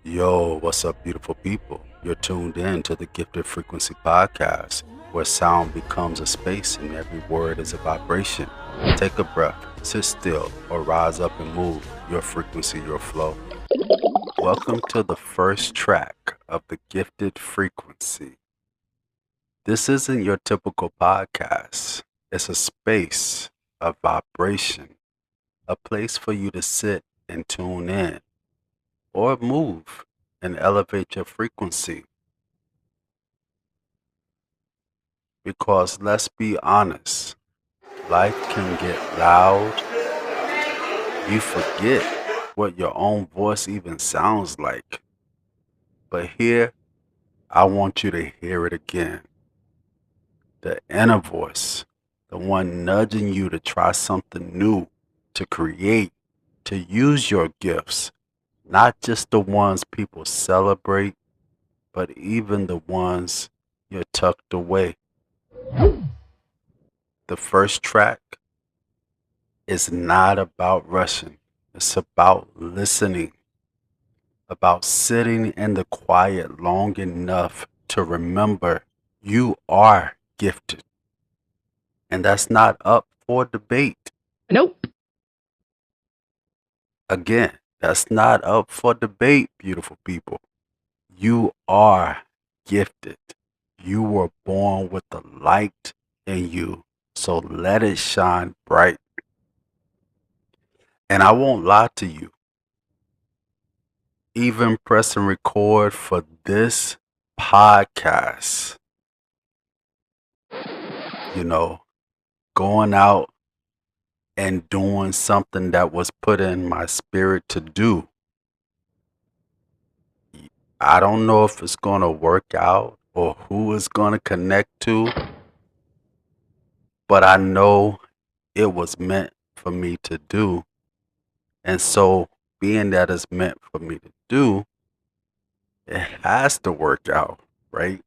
Yo, what's up, beautiful people? You're tuned in to the Gifted Frequency Podcast, where sound becomes a space and every word is a vibration. Take a breath, sit still, or rise up and move your frequency, your flow. Welcome to the first track of the Gifted Frequency. This isn't your typical podcast, it's a space of vibration, a place for you to sit and tune in or move and elevate your frequency. Because let's be honest, life can get loud. You forget what your own voice even sounds like. But here, I want you to hear it again. The inner voice, the one nudging you to try something new, to create, to use your gifts, not just the ones people celebrate, but even the ones you're tucked away. The first track is not about rushing. It's about listening, about sitting in the quiet long enough to remember you are gifted. And that's not up for debate. Nope. Again, that's not up for debate, beautiful people. You are gifted. You were born with the light in you. So let it shine bright. And I won't lie to you. Even pressing record for this podcast, going out and doing something that was put in my spirit to do. I don't know if it's going to work out or who it's going to connect to, but I know it was meant for me to do. And so, being that it's meant for me to do, it has to work out, right?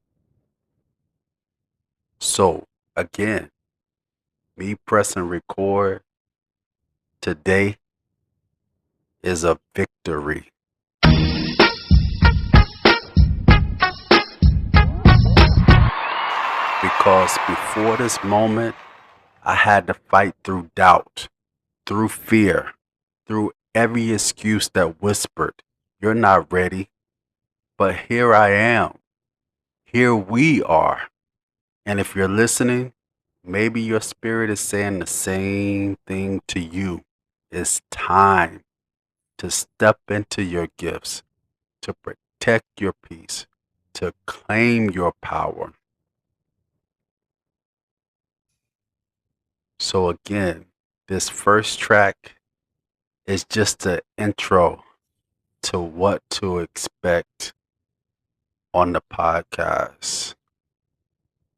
So, again, me pressing record today is a victory. Because before this moment, I had to fight through doubt, through fear, through every excuse that whispered, "You're not ready." But here I am. Here we are. And if you're listening, maybe your spirit is saying the same thing to you. It's time to step into your gifts, to protect your peace, to claim your power. So again, this first track is just an intro to what to expect on the podcast.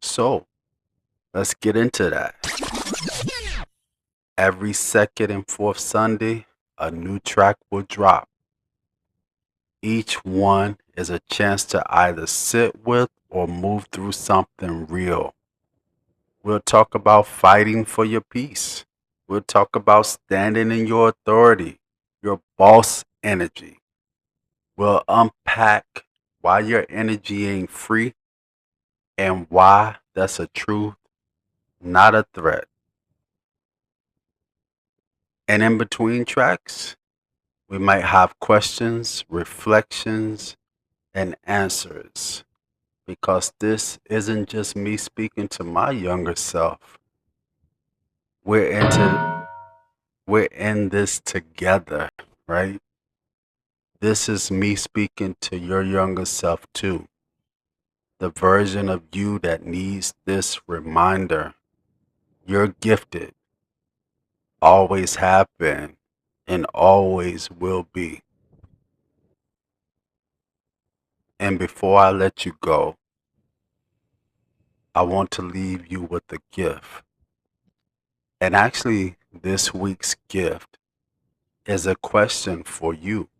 So let's get into that. Every second and fourth Sunday, a new track will drop. Each one is a chance to either sit with or move through something real. We'll talk about fighting for your peace. We'll talk about standing in your authority, your boss energy. We'll unpack why your energy ain't free and why that's a truth, not a threat. And in between tracks, we might have questions, reflections, and answers. Because this isn't just me speaking to my younger self. We're in this together, right? This is me speaking to your younger self too. The version of you that needs this reminder. You're gifted. Always have been and always will be. And before I let you go, I want to leave you with a gift. And actually, this week's gift is a question for you.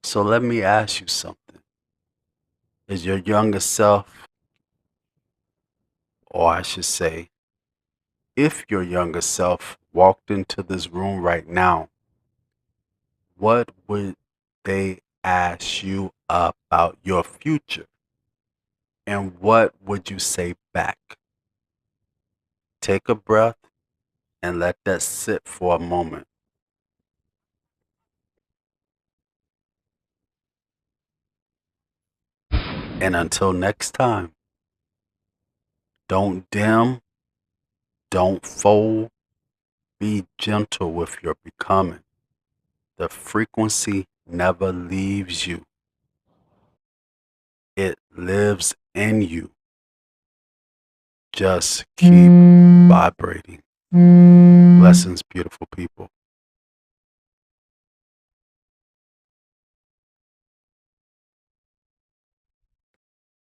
So let me ask you something. Is your younger self, or I should say, if your younger self walked into this room right now, what would they asked you about your future, and what would you say back? Take a breath and let that sit for a moment. And until next time, don't dim, don't fold, be gentle with your becoming. The frequency never leaves you, it lives in you. Just keep vibrating. Blessings, beautiful people.